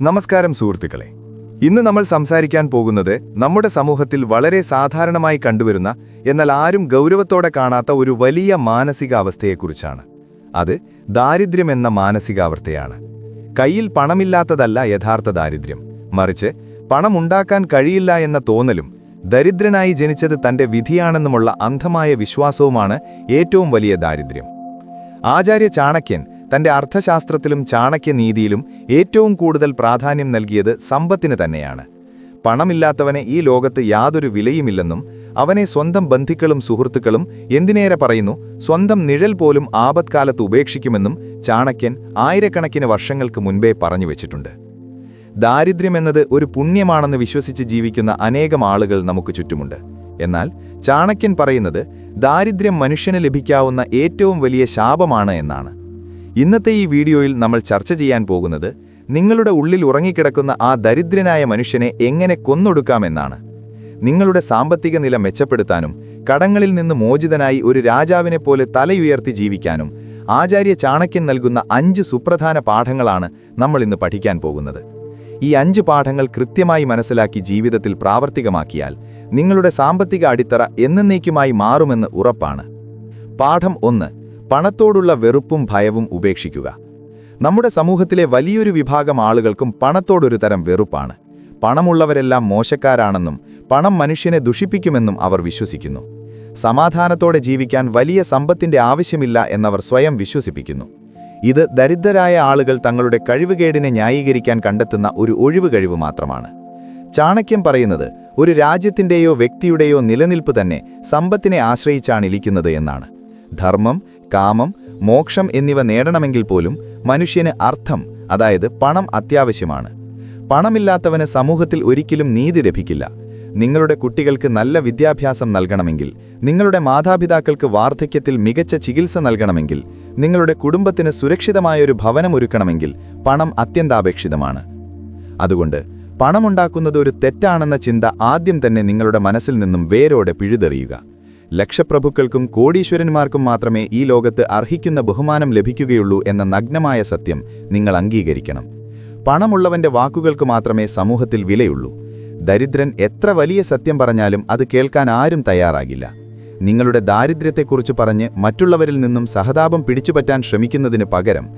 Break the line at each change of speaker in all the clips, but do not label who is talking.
നമസ്കാരം സുഹൃത്തുക്കളെ. ഇന്ന് നമ്മൾ സംസാരിക്കാൻ പോകുന്നത് നമ്മുടെ സമൂഹത്തിൽ വളരെ സാധാരണമായി കണ്ടുവരുന്ന എന്നാൽ ആരും ഗൗരവത്തോടെ കാണാത്ത ഒരു വലിയ മാനസികാവസ്ഥയെക്കുറിച്ചാണ്. അത് ദാരിദ്ര്യമെന്ന മാനസികാവസ്ഥയാണ്. കയ്യിൽ പണമില്ലാത്തതല്ല യഥാർത്ഥ ദാരിദ്ര്യം, മറിച്ച് പണമുണ്ടാക്കാൻ കഴിയില്ല എന്ന തോന്നലും ദരിദ്രനായി ജനിച്ചത് തന്റെ വിധിയാണെന്നുമുള്ള അന്ധമായ വിശ്വാസവുമാണ് ഏറ്റവും വലിയ ദാരിദ്ര്യം. ആചാര്യ ചാണക്യൻ തന്റെ അർത്ഥശാസ്ത്രത്തിലും ചാണക്യനീതിയിലും ഏറ്റവും കൂടുതൽ പ്രാധാന്യം നൽകിയത് സമ്പത്തിന് തന്നെയാണ്. പണമില്ലാത്തവനെ ഈ ലോകത്ത് യാതൊരു വിലയുമില്ലെന്നും അവനെ സ്വന്തം ബന്ധുക്കളും സുഹൃത്തുക്കളും എന്തിനേറെ പറയുന്നു സ്വന്തം നിഴൽ പോലും ആപത്കാലത്ത് ഉപേക്ഷിക്കുമെന്നും ചാണക്യൻ ആയിരക്കണക്കിന് വർഷങ്ങൾക്ക് മുൻപേ പറഞ്ഞുവെച്ചിട്ടുണ്ട്. ദാരിദ്ര്യമെന്നത് ഒരു പുണ്യമാണെന്ന് വിശ്വസിച്ച് ജീവിക്കുന്ന അനേകം ആളുകൾ നമുക്ക് ചുറ്റുമുണ്ട്. എന്നാൽ ചാണക്യൻ പറയുന്നത് ദാരിദ്ര്യം മനുഷ്യന് ലഭിക്കാവുന്ന ഏറ്റവും വലിയ ശാപമാണ് എന്നാണ്. ഇന്നത്തെ ഈ വീഡിയോയിൽ നമ്മൾ ചർച്ച ചെയ്യാൻ പോകുന്നത് നിങ്ങളുടെ ഉള്ളിൽ ഉറങ്ങിക്കിടക്കുന്ന ആ ദരിദ്രനായ മനുഷ്യനെ എങ്ങനെ കൊന്നൊടുക്കാമെന്നാണ്. നിങ്ങളുടെ സാമ്പത്തിക നില മെച്ചപ്പെടുത്താനും കടങ്ങളിൽ നിന്ന് മോചിതനായി ഒരു രാജാവിനെപ്പോലെ തലയുയർത്തി ജീവിക്കാനും ആചാര്യ ചാണക്യൻ നൽകുന്ന 5 സുപ്രധാന പാഠങ്ങളാണ് നമ്മൾ ഇന്ന് പഠിക്കാൻ പോകുന്നത്. ഈ 5 പാഠങ്ങൾ കൃത്യമായി മനസ്സിലാക്കി ജീവിതത്തിൽ പ്രാവർത്തികമാക്കിയാൽ നിങ്ങളുടെ സാമ്പത്തിക അടിത്തറ എന്നേക്കുമായി മാറുമെന്ന് ഉറപ്പാണ്. പാഠം 1. പണത്തോടുള്ള വെറുപ്പും ഭയവും ഉപേക്ഷിക്കുക. നമ്മുടെ സമൂഹത്തിലെ വലിയൊരു വിഭാഗം ആളുകൾക്കും പണത്തോടൊരു തരം വെറുപ്പാണ്. പണമുള്ളവരെല്ലാം മോശക്കാരാണെന്നും പണം മനുഷ്യനെ ദുഷിപ്പിക്കുമെന്നും അവർ വിശ്വസിക്കുന്നു. സമാധാനത്തോടെ ജീവിക്കാൻ വലിയ സമ്പത്തിന്റെ ആവശ്യമില്ല എന്നവർ സ്വയം വിശ്വസിപ്പിക്കുന്നു. ഇത് ദരിദ്രരായ ആളുകൾ തങ്ങളുടെ കഴിവുകേടിനെ ന്യായീകരിക്കാൻ കണ്ടെത്തുന്ന ഒരു ഒഴിവുകഴിവ് മാത്രമാണ്. ചാണക്യൻ പറയുന്നത് ഒരു രാജ്യത്തിന്റെയോ വ്യക്തിയുടെയോ നിലനിൽപ്പ് തന്നെ സമ്പത്തിനെ ആശ്രയിച്ചാണിരിക്കുന്നത് എന്നാണ്. ധർമ്മം, കാമം, മോക്ഷം എന്നിവ നേടണമെങ്കിൽ പോലും മനുഷ്യന് അർത്ഥം, അതായത് പണം അത്യാവശ്യമാണ്. പണമില്ലാത്തവന് സമൂഹത്തിൽ ഒരിക്കലും നീതി ലഭിക്കില്ല. നിങ്ങളുടെ കുട്ടികൾക്ക് നല്ല വിദ്യാഭ്യാസം നൽകണമെങ്കിൽ, നിങ്ങളുടെ മാതാപിതാക്കൾക്ക് വാർദ്ധക്യത്തിൽ മികച്ച ചികിത്സ നൽകണമെങ്കിൽ, നിങ്ങളുടെ കുടുംബത്തിന് സുരക്ഷിതമായൊരു ഭവനം ഒരുക്കണമെങ്കിൽ പണം അത്യന്താപേക്ഷിതമാണ്. അതുകൊണ്ട് പണമുണ്ടാക്കുന്നത് ഒരു തെറ്റാണെന്ന ചിന്ത ആദ്യം തന്നെ നിങ്ങളുടെ മനസ്സിൽ നിന്നും വേരോടെ പിഴുതെറിയുക. ലക്ഷപ്രഭുക്കൾക്കും കോടീശ്വരന്മാർക്കും മാത്രമേ ഈ ലോകത്ത് അർഹിക്കുന്ന ബഹുമാനം ലഭിക്കുകയുള്ളൂ എന്ന നഗ്നമായ സത്യം നിങ്ങൾ അംഗീകരിക്കണം. പണമുള്ളവന്റെ വാക്കുകൾക്ക് മാത്രമേ സമൂഹത്തിൽ വിലയുള്ളൂ. ദരിദ്രൻ എത്ര വലിയ സത്യം പറഞ്ഞാലും അത് കേൾക്കാൻ ആരും തയ്യാറാകില്ല. നിങ്ങളുടെ ദാരിദ്ര്യത്തെക്കുറിച്ച് പറഞ്ഞ് മറ്റുള്ളവരിൽ നിന്നും സഹതാപം പിടിച്ചുപറ്റാൻ ശ്രമിക്കുന്നതിന് പകരം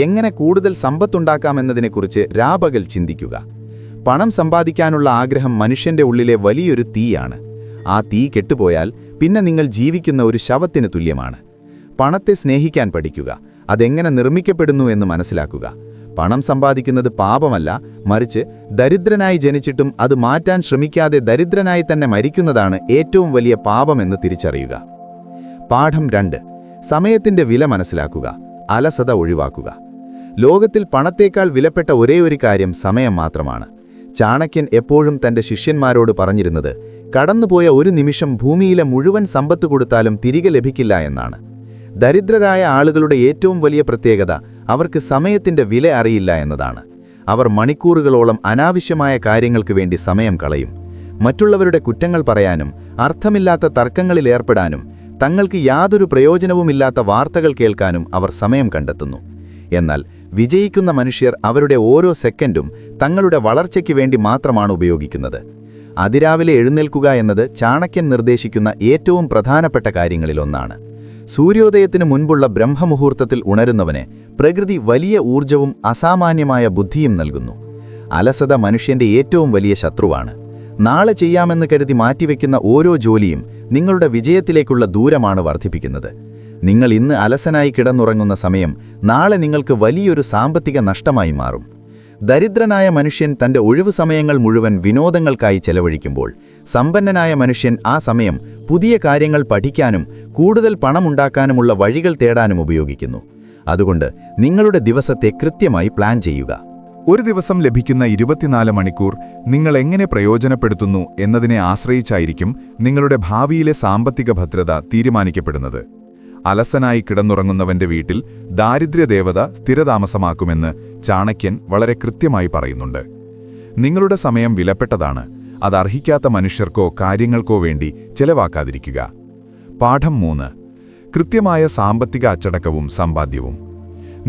എങ്ങനെ കൂടുതൽ സമ്പത്തുണ്ടാക്കാമെന്നതിനെക്കുറിച്ച് രാപകൽ ചിന്തിക്കുക. പണം സമ്പാദിക്കാനുള്ള ആഗ്രഹം മനുഷ്യന്റെ ഉള്ളിലെ വലിയൊരു തീയാണ്. ആ തീ കെട്ടുപോയാൽ പിന്നെ നിങ്ങൾ ജീവിക്കുന്ന ഒരു ശവത്തിന് തുല്യമാണ്. പണത്തെ സ്നേഹിക്കാൻ പഠിക്കുക. അതെങ്ങനെ നിർമ്മിക്കപ്പെടുന്നു എന്ന് മനസ്സിലാക്കുക. പണം സമ്പാദിക്കുന്നത് പാപമല്ല, മറിച്ച് ദരിദ്രനായി ജനിച്ചിട്ടും അത് മാറ്റാൻ ശ്രമിക്കാതെ ദരിദ്രനായി തന്നെ മരിക്കുന്നതാണ് ഏറ്റവും വലിയ പാപമെന്ന് തിരിച്ചറിയുക. പാഠം 2. സമയത്തിന്റെ വില മനസ്സിലാക്കുക. അലസത ഒഴിവാക്കുക. ലോകത്തിൽ പണത്തേക്കാൾ വിലപ്പെട്ട ഒരേയൊരു കാര്യം സമയം മാത്രമാണ്. ചാണക്യൻ എപ്പോഴും തന്റെ ശിഷ്യന്മാരോട് പറഞ്ഞിരുന്നത് കടന്നുപോയ ഒരു നിമിഷം ഭൂമിയിലെ മുഴുവൻ സമ്പത്ത് കൊടുത്താലും തിരികെ ലഭിക്കില്ല എന്നാണ്. ദരിദ്രരായ ആളുകളുടെ ഏറ്റവും വലിയ പ്രത്യേകത അവർക്ക് സമയത്തിന്റെ വില അറിയില്ല എന്നതാണ്. അവർ മണിക്കൂറുകളോളം അനാവശ്യമായ കാര്യങ്ങൾക്ക് വേണ്ടി സമയം കളയും. മറ്റുള്ളവരുടെ കുറ്റങ്ങൾ പറയാനും അർത്ഥമില്ലാത്ത തർക്കങ്ങളിൽ ഏർപ്പെടാനും തങ്ങൾക്ക് യാതൊരു പ്രയോജനവുമില്ലാത്ത വാർത്തകൾ കേൾക്കാനും അവർ സമയം കണ്ടെത്തുന്നു. എന്നാൽ വിജയിക്കുന്ന മനുഷ്യർ അവരുടെ ഓരോ സെക്കൻഡും തങ്ങളുടെ വളർച്ചയ്ക്ക് വേണ്ടി മാത്രമാണ് ഉപയോഗിക്കുന്നത്. അതിരാവിലെ എഴുന്നേൽക്കുക എന്നത് ചാണക്യൻ നിർദ്ദേശിക്കുന്ന ഏറ്റവും പ്രധാനപ്പെട്ട കാര്യങ്ങളിലൊന്നാണ്. സൂര്യോദയത്തിനു മുൻപുള്ള ബ്രഹ്മമുഹൂർത്തത്തിൽ ഉണരുന്നവന് പ്രകൃതി വലിയ ഊർജവും അസാമാന്യമായ ബുദ്ധിയും നൽകുന്നു. അലസത മനുഷ്യന്റെ ഏറ്റവും വലിയ ശത്രുവാണ്. നാളെ ചെയ്യാമെന്ന് കരുതി മാറ്റിവെക്കുന്ന ഓരോ ജോലിയും നിങ്ങളുടെ വിജയത്തിലേക്കുള്ള ദൂരമാണ് വർദ്ധിപ്പിക്കുന്നത്. നിങ്ങൾ ഇന്ന് അലസനായി കിടന്നുറങ്ങുന്ന സമയം നാളെ നിങ്ങൾക്ക് വലിയൊരു സാമ്പത്തിക നഷ്ടമായി മാറും. ദരിദ്രനായ മനുഷ്യൻ തന്റെ ഒഴിവു സമയങ്ങൾ മുഴുവൻ വിനോദങ്ങൾക്കായി ചെലവഴിക്കുമ്പോൾ സമ്പന്നനായ മനുഷ്യൻ ആ സമയം പുതിയ കാര്യങ്ങൾ പഠിക്കാനും കൂടുതൽ പണമുണ്ടാക്കാനുമുള്ള വഴികൾ തേടാനും ഉപയോഗിക്കുന്നു. അതുകൊണ്ട് നിങ്ങളുടെ ദിവസത്തെ കൃത്യമായി പ്ലാൻ ചെയ്യുക.
ഒരു ദിവസം ലഭിക്കുന്ന 24 മണിക്കൂർ നിങ്ങൾ എങ്ങനെ പ്രയോജനപ്പെടുത്തുന്നു എന്നതിനെ ആശ്രയിച്ചായിരിക്കും നിങ്ങളുടെ ഭാവിയിലെ സാമ്പത്തിക ഭദ്രത തീരുമാനിക്കപ്പെടുന്നത്. അലസനായി കിടന്നുറങ്ങുന്നവന്റെ വീട്ടിൽ ദാരിദ്ര്യദേവത സ്ഥിരതാമസമാക്കുമെന്ന് ചാണക്യൻ വളരെ കൃത്യമായി പറയുന്നുണ്ട്. നിങ്ങളുടെ സമയം വിലപ്പെട്ടതാണ്. അത് അർഹിക്കാത്ത മനുഷ്യർക്കോ കാര്യങ്ങൾക്കോ വേണ്ടി ചെലവാക്കാതിരിക്കുക. പാഠം 3. കൃത്യമായ സാമ്പത്തിക അച്ചടക്കവും സമ്പാദ്യവും.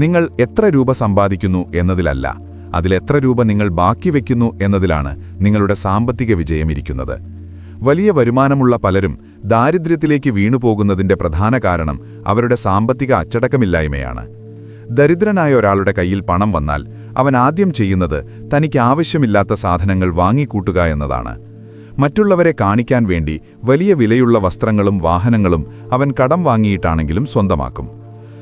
നിങ്ങൾ എത്ര രൂപ സമ്പാദിക്കുന്നു എന്നതിലല്ല, അതിലെത്ര രൂപ നിങ്ങൾ ബാക്കി വയ്ക്കുന്നു എന്നതിലാണ് നിങ്ങളുടെ സാമ്പത്തിക വിജയം ഇരിക്കുന്നത്. വലിയ വരുമാനമുള്ള പലരും ദാരിദ്ര്യത്തിലേക്ക് വീണുപോകുന്നതിന്റെ പ്രധാന കാരണം അവരുടെ സാമ്പത്തിക അച്ചടക്കമില്ലായ്മയാണ്. ദരിദ്രനായ ഒരാളുടെ കയ്യിൽ പണം വന്നാൽ അവൻ ആദ്യം ചെയ്യുന്നത് തനിക്ക് ആവശ്യമില്ലാത്ത സാധനങ്ങൾ വാങ്ങിക്കൂട്ടുക എന്നതാണ്. മറ്റുള്ളവരെ കാണിക്കാൻ വേണ്ടി വലിയ വിലയുള്ള വസ്ത്രങ്ങളും വാഹനങ്ങളും അവൻ കടം വാങ്ങിയിട്ടാണെങ്കിലും സ്വന്തമാക്കും.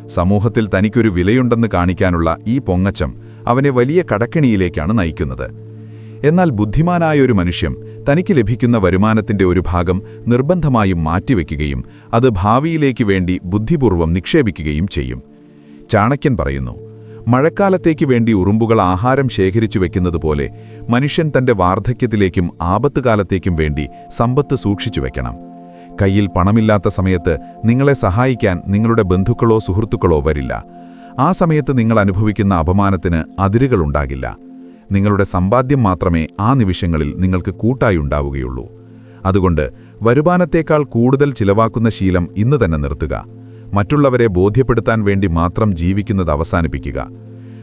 സമൂഹത്തിൽ തനിക്കൊരു വിലയുണ്ടെന്ന് കാണിക്കാനുള്ള ഈ പൊങ്ങച്ചം അവനെ വലിയ കടക്കെണിയിലേക്കാണ് നയിക്കുന്നത്. എന്നാൽ ബുദ്ധിമാനായ ഒരു മനുഷ്യൻ തനിക്ക് ലഭിക്കുന്ന വരുമാനത്തിന്റെ ഒരു ഭാഗം നിർബന്ധമായും മാറ്റിവെക്കുകയും അത് ഭാവിയിലേക്ക് വേണ്ടി ബുദ്ധിപൂർവ്വം നിക്ഷേപിക്കുകയും ചെയ്യും. ചാണക്യൻ പറയുന്നു, മഴക്കാലത്തേക്ക് വേണ്ടി ഉറുമ്പുകൾ ആഹാരം ശേഖരിച്ചു വെക്കുന്നതുപോലെ മനുഷ്യൻ തന്റെ വാർദ്ധക്യത്തിലേക്കും ആപത്തുകാലത്തേക്കും വേണ്ടി സമ്പത്ത് സൂക്ഷിച്ചു വെക്കണം. കയ്യിൽ പണമില്ലാത്ത സമയത്ത് നിങ്ങളെ സഹായിക്കാൻ നിങ്ങളുടെ ബന്ധുക്കളോ സുഹൃത്തുക്കളോ വരില്ല. ആ സമയത്ത് നിങ്ങൾ അനുഭവിക്കുന്ന അപമാനത്തിന് അതിരുകളുണ്ടാകില്ല. നിങ്ങളുടെ സമ്പാദ്യം മാത്രമേ ആ നിമിഷങ്ങളിൽ നിങ്ങൾക്ക് കൂട്ടായുണ്ടാവുകയുള്ളൂ. അതുകൊണ്ട് വരുമാനത്തേക്കാൾ കൂടുതൽ ചിലവാക്കുന്ന ശീലം ഇന്ന് തന്നെ നിർത്തുക. മറ്റുള്ളവരെ ബോധ്യപ്പെടുത്താൻ വേണ്ടി മാത്രം ജീവിക്കുന്നത് അവസാനിപ്പിക്കുക.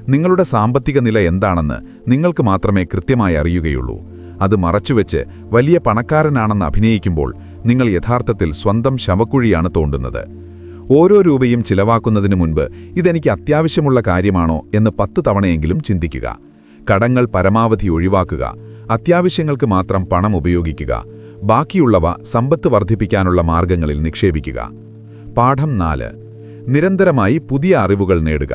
നിങ്ങളുടെ സാമ്പത്തിക നില എന്താണെന്ന് നിങ്ങൾക്ക് മാത്രമേ കൃത്യമായി അറിയുകയുള്ളൂ. അത് മറച്ചുവെച്ച് വലിയ പണക്കാരനാണെന്ന് അഭിനയിക്കുമ്പോൾ നിങ്ങൾ യഥാർത്ഥത്തിൽ സ്വന്തം ശവക്കുഴിയാണ് തോണ്ടുന്നത്. ഓരോ രൂപയും ചിലവാക്കുന്നതിന് മുൻപ് ഇതെനിക്ക് അത്യാവശ്യമുള്ള കാര്യമാണോ എന്ന് 10 തവണയെങ്കിലും ചിന്തിക്കുക. കടങ്ങൾ പരമാവധി ഒഴിവാക്കുക. അത്യാവശ്യങ്ങൾക്ക് മാത്രം പണം ഉപയോഗിക്കുക. ബാക്കിയുള്ളവ സമ്പത്ത് വർദ്ധിപ്പിക്കാനുള്ള മാർഗങ്ങളിൽ നിക്ഷേപിക്കുക. പാഠം 4. നിരന്തരമായി പുതിയ അറിവുകൾ നേടുക.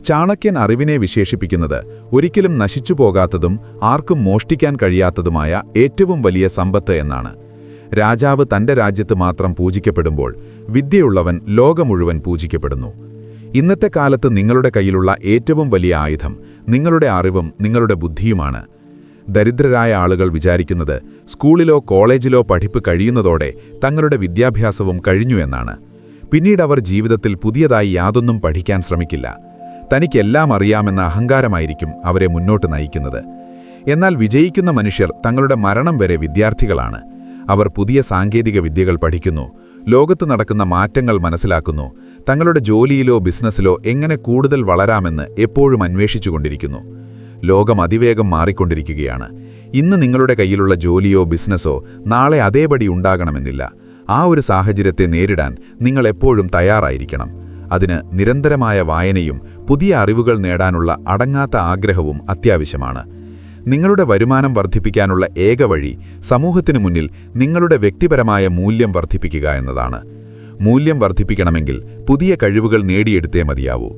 ചാണക്യൻ അറിവിനെ വിശേഷിപ്പിക്കുന്നത് ഒരിക്കലും നശിച്ചുപോകാത്തതും ആർക്കും മോഷ്ടിക്കാൻ കഴിയാത്തതുമായ ഏറ്റവും വലിയ സമ്പത്ത് എന്നാണ്. രാജാവ് തന്റെ രാജ്യത്ത് മാത്രം പൂജിക്കപ്പെടുമ്പോൾ വിദ്യയുള്ളവൻ ലോകം മുഴുവൻ പൂജിക്കപ്പെടുന്നു. ഇന്നത്തെ കാലത്ത് നിങ്ങളുടെ കയ്യിലുള്ള ഏറ്റവും വലിയ ആയുധം നിങ്ങളുടെ അറിവും നിങ്ങളുടെ ബുദ്ധിയുമാണ്. ദരിദ്രരായ ആളുകൾ വിചാരിക്കുന്നത് സ്കൂളിലോ കോളേജിലോ പഠിപ്പ് കഴിയുന്നതോടെ തങ്ങളുടെ വിദ്യാഭ്യാസവും കഴിഞ്ഞു എന്നാണ്. പിന്നീട് അവർ ജീവിതത്തിൽ പുതിയതായി യാതൊന്നും പഠിക്കാൻ ശ്രമിക്കില്ല. തനിക്കെല്ലാം അറിയാമെന്ന അഹങ്കാരമായിരിക്കും അവരെ മുന്നോട്ട് നയിക്കുന്നത്. എന്നാൽ വിജയിക്കുന്ന മനുഷ്യർ തങ്ങളുടെ മരണം വരെ വിദ്യാർത്ഥികളാണ്. അവർ പുതിയ സാങ്കേതിക വിദ്യകൾ പഠിക്കുന്നു, ലോകത്ത് നടക്കുന്ന മാറ്റങ്ങൾ മനസ്സിലാക്കുന്നു, തങ്ങളുടെ ജോലിയിലോ ബിസിനസ്സിലോ എങ്ങനെ കൂടുതൽ വളരാമെന്ന് എപ്പോഴും അന്വേഷിച്ചുകൊണ്ടിരിക്കുന്നു. ലോകം അതിവേഗം മാറിക്കൊണ്ടിരിക്കുകയാണ്. ഇന്ന് നിങ്ങളുടെ കയ്യിലുള്ള ജോലിയോ ബിസിനസ്സോ നാളെ അതേപടി ഉണ്ടാകണമെന്നില്ല. ആ ഒരു സാഹചര്യത്തെ നേരിടാൻ നിങ്ങൾ എപ്പോഴും തയ്യാറായിരിക്കണം. അതിന് നിരന്തരമായ വായനയും പുതിയ അറിവുകൾ നേടാനുള്ള അടങ്ങാത്ത ആഗ്രഹവും അത്യാവശ്യമാണ്. നിങ്ങളുടെ വരുമാനം വർദ്ധിപ്പിക്കാനുള്ള ഏക വഴി സമൂഹത്തിനു മുന്നിൽ നിങ്ങളുടെ വ്യക്തിപരമായ മൂല്യം വർദ്ധിപ്പിക്കുക എന്നതാണ്. മൂല്യം വർദ്ധിപ്പിക്കണമെങ്കിൽ പുതിയ കഴിവുകൾ നേടിയെടുത്തേ മതിയാവൂ.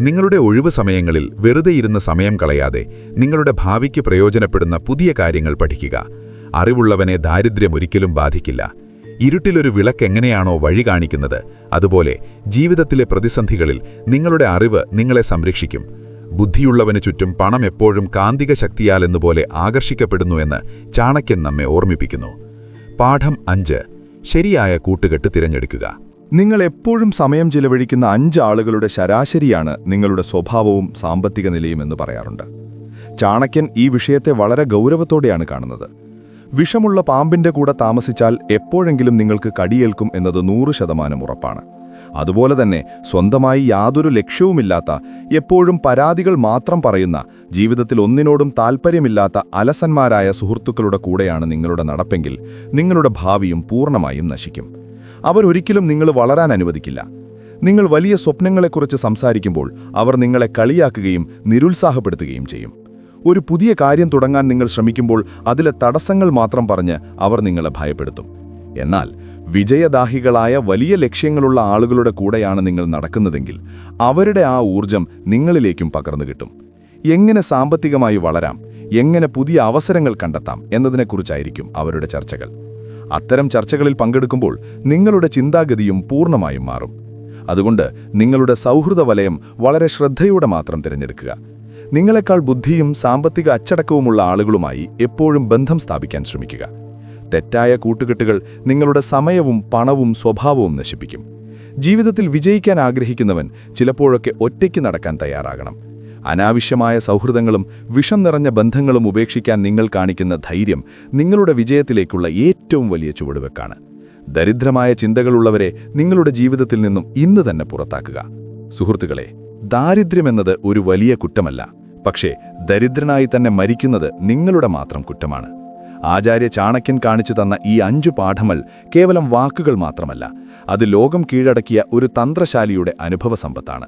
നിങ്ങളുടെ ഒഴിവു സമയങ്ങളിൽ വെറുതെ ഇരുന്ന സമയം കളയാതെ നിങ്ങളുടെ ഭാവിക്ക് പ്രയോജനപ്പെടുന്ന പുതിയ കാര്യങ്ങൾ പഠിക്കുക. അറിവുള്ളവനെ ദാരിദ്ര്യം ഒരിക്കലും ബാധിക്കില്ല. ഇരുട്ടിലൊരു വിളക്ക് എങ്ങനെയാണോ വഴി കാണിക്കുന്നത്, അതുപോലെ ജീവിതത്തിലെ പ്രതിസന്ധികളിൽ നിങ്ങളുടെ അറിവ് നിങ്ങളെ സംരക്ഷിക്കും. ബുദ്ധിയുള്ളവന് ചുറ്റും പണം എപ്പോഴും കാന്തിക ശക്തിയാലെന്നുപോലെ ആകർഷിക്കപ്പെടുന്നുവെന്ന് ചാണക്യൻ നമ്മെ ഓർമ്മിപ്പിക്കുന്നു. പാഠം 5. ശരിയായ കൂട്ടുകെട്ട് തിരഞ്ഞെടുക്കുക.
നിങ്ങൾ എപ്പോഴും സമയം ചിലവഴിക്കുന്ന 5 ആളുകളുടെ ശരാശരിയാണ് നിങ്ങളുടെ സ്വഭാവവും സാമ്പത്തിക നിലയും എന്ന് പറയാറുണ്ട്. ചാണക്യൻ ഈ വിഷയത്തെ വളരെ ഗൗരവത്തോടെയാണ് കാണുന്നത്. വിഷമുള്ള പാമ്പിന്റെ കൂടെ താമസിച്ചാൽ എപ്പോഴെങ്കിലും നിങ്ങൾക്ക് കടിയേൽക്കും എന്നത് 100% ഉറപ്പാണ്. അതുപോലെ തന്നെ സ്വന്തമായി യാതൊരു ലക്ഷ്യവുമില്ലാത്ത, എപ്പോഴും പരാതികൾ മാത്രം പറയുന്ന, ജീവിതത്തിൽ ഒന്നിനോടും താൽപ്പര്യമില്ലാത്ത അലസന്മാരായ സുഹൃത്തുക്കളുടെ കൂടെയാണ് നിങ്ങളുടെ നടപ്പെങ്കിൽ നിങ്ങളുടെ ഭാവിയും പൂർണ്ണമായും നശിക്കും. അവരൊരിക്കലും നിങ്ങൾ വളരാൻ അനുവദിക്കില്ല. നിങ്ങൾ വലിയ സ്വപ്നങ്ങളെക്കുറിച്ച് സംസാരിക്കുമ്പോൾ അവർ നിങ്ങളെ കളിയാക്കുകയും നിരുത്സാഹപ്പെടുത്തുകയും ചെയ്യും. ഒരു പുതിയ കാര്യം തുടങ്ങാൻ നിങ്ങൾ ശ്രമിക്കുമ്പോൾ അതിലെ തടസ്സങ്ങൾ മാത്രം പറഞ്ഞ് അവർ നിങ്ങളെ ഭയപ്പെടുത്തും. എന്നാൽ വിജയദാഹികളായ വലിയ ലക്ഷ്യങ്ങളുള്ള ആളുകളുടെ കൂടെയാണ് നിങ്ങൾ നടക്കുന്നതെങ്കിൽ അവരുടെ ആ ഊർജം നിങ്ങളിലേക്കും പകർന്നു കിട്ടും. എങ്ങനെ സാമ്പത്തികമായി വളരാം, എങ്ങനെ പുതിയ അവസരങ്ങൾ കണ്ടെത്താം എന്നതിനെക്കുറിച്ചായിരിക്കും അവരുടെ ചർച്ചകൾ. അത്തരം ചർച്ചകളിൽ പങ്കെടുക്കുമ്പോൾ നിങ്ങളുടെ ചിന്താഗതിയും പൂർണ്ണമായും മാറും. അതുകൊണ്ട് നിങ്ങളുടെ സൗഹൃദ വലയം വളരെ ശ്രദ്ധയോടെ മാത്രം തിരഞ്ഞെടുക്കുക. നിങ്ങളെക്കാൾ ബുദ്ധിയും സാമ്പത്തിക അച്ചടക്കവുമുള്ള ആളുകളുമായി എപ്പോഴും ബന്ധം സ്ഥാപിക്കാൻ ശ്രമിക്കുക. തെറ്റായ കൂട്ടുകെട്ടുകൾ നിങ്ങളുടെ സമയവും പണവും സ്വഭാവവും നശിപ്പിക്കും. ജീവിതത്തിൽ വിജയിക്കാൻ ആഗ്രഹിക്കുന്നവൻ ചിലപ്പോഴൊക്കെ ഒറ്റയ്ക്ക് നടക്കാൻ തയ്യാറാകണം. അനാവശ്യമായ സൗഹൃദങ്ങളും വിഷം നിറഞ്ഞ ബന്ധങ്ങളും ഉപേക്ഷിക്കാൻ നിങ്ങൾ കാണിക്കുന്ന ധൈര്യം നിങ്ങളുടെ വിജയത്തിലേക്കുള്ള ഏറ്റവും വലിയ ചുവടുവെക്കാണ്. ദരിദ്രമായ ചിന്തകളുള്ളവരെ നിങ്ങളുടെ ജീവിതത്തിൽ നിന്നും ഇന്ന് തന്നെ പുറത്താക്കുക. സുഹൃത്തുക്കളെ, ദാരിദ്ര്യമെന്നത് ഒരു വലിയ കുറ്റമല്ല, പക്ഷേ ദരിദ്രനായി തന്നെ മരിക്കുന്നത് നിങ്ങളുടെ മാത്രം കുറ്റമാണ്. ആചാര്യ ചാണക്യൻ കാണിച്ചു തന്ന ഈ 5 പാഠങ്ങൾ കേവലം വാക്കുകൾ മാത്രമല്ല, അത് ലോകം കീഴടക്കിയ ഒരു തന്ത്രശാലിയുടെ അനുഭവസമ്പത്താണ്.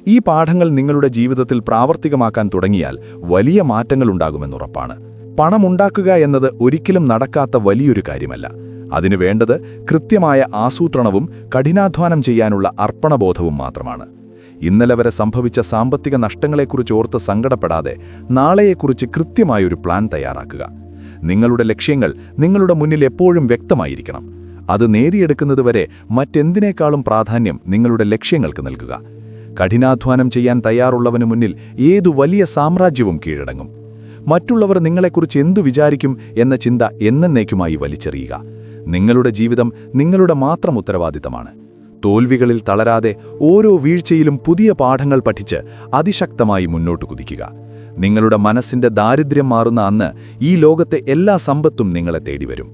ഈ പാഠങ്ങൾ നിങ്ങളുടെ ജീവിതത്തിൽ പ്രാവർത്തികമാക്കാൻ തുടങ്ങിയാൽ വലിയ മാറ്റങ്ങളുണ്ടാകുമെന്നുറപ്പാണ്. പണമുണ്ടാക്കുക എന്നത് ഒരിക്കലും നടക്കാത്ത വലിയൊരു കാര്യമല്ല. അതിനു വേണ്ടത് കൃത്യമായ ആസൂത്രണവും കഠിനാധ്വാനം ചെയ്യാനുള്ള അർപ്പണബോധവും മാത്രമാണ്. ഇന്നലെ വരെ സംഭവിച്ച സാമ്പത്തിക നഷ്ടങ്ങളെക്കുറിച്ച് ഓർത്ത് സങ്കടപ്പെടാതെ നാളെയെക്കുറിച്ച് കൃത്യമായൊരു പ്ലാൻ തയ്യാറാക്കുക. നിങ്ങളുടെ ലക്ഷ്യങ്ങൾ നിങ്ങളുടെ മുന്നിൽ എപ്പോഴും വ്യക്തമായിരിക്കണം. അത് നേടിയെടുക്കുന്നതുവരെ മറ്റെന്തിനേക്കാളും പ്രാധാന്യം നിങ്ങളുടെ ലക്ഷ്യങ്ങൾക്ക് നൽകുക. കഠിനാധ്വാനം ചെയ്യാൻ തയ്യാറുള്ളവനു മുന്നിൽ ഏതു വലിയ സാമ്രാജ്യവും കീഴടങ്ങും. മറ്റുള്ളവർ നിങ്ങളെക്കുറിച്ച് എന്തു വിചാരിക്കും എന്ന ചിന്ത എന്നേക്കുമായി വലിച്ചെറിയുക. നിങ്ങളുടെ ജീവിതം നിങ്ങളുടെ മാത്രം ഉത്തരവാദിത്തമാണ്. തോൽവികളിൽ തളരാതെ ഓരോ വീഴ്ചയിലും പുതിയ പാഠങ്ങൾ പഠിച്ച് അതിശക്തമായി മുന്നോട്ട് കുതിക്കുക. നിങ്ങളുടെ മനസ്സിന്റെ ദാരിദ്ര്യം മാറുന്ന അന്ന് ഈ ലോകത്തെ എല്ലാ സമ്പത്തും നിങ്ങളെ തേടിവരും.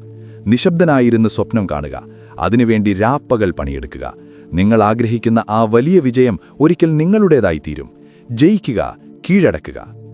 നിശബ്ദനായിരുന്ന് സ്വപ്നം കാണുക. അതിനുവേണ്ടി രാപ്പകൽ പണിയെടുക്കുക. നിങ്ങൾ ആഗ്രഹിക്കുന്ന ആ വലിയ വിജയം ഒരിക്കൽ നിങ്ങളുടേതായിത്തീരും. ജയിക്കുക, കീഴടക്കുക.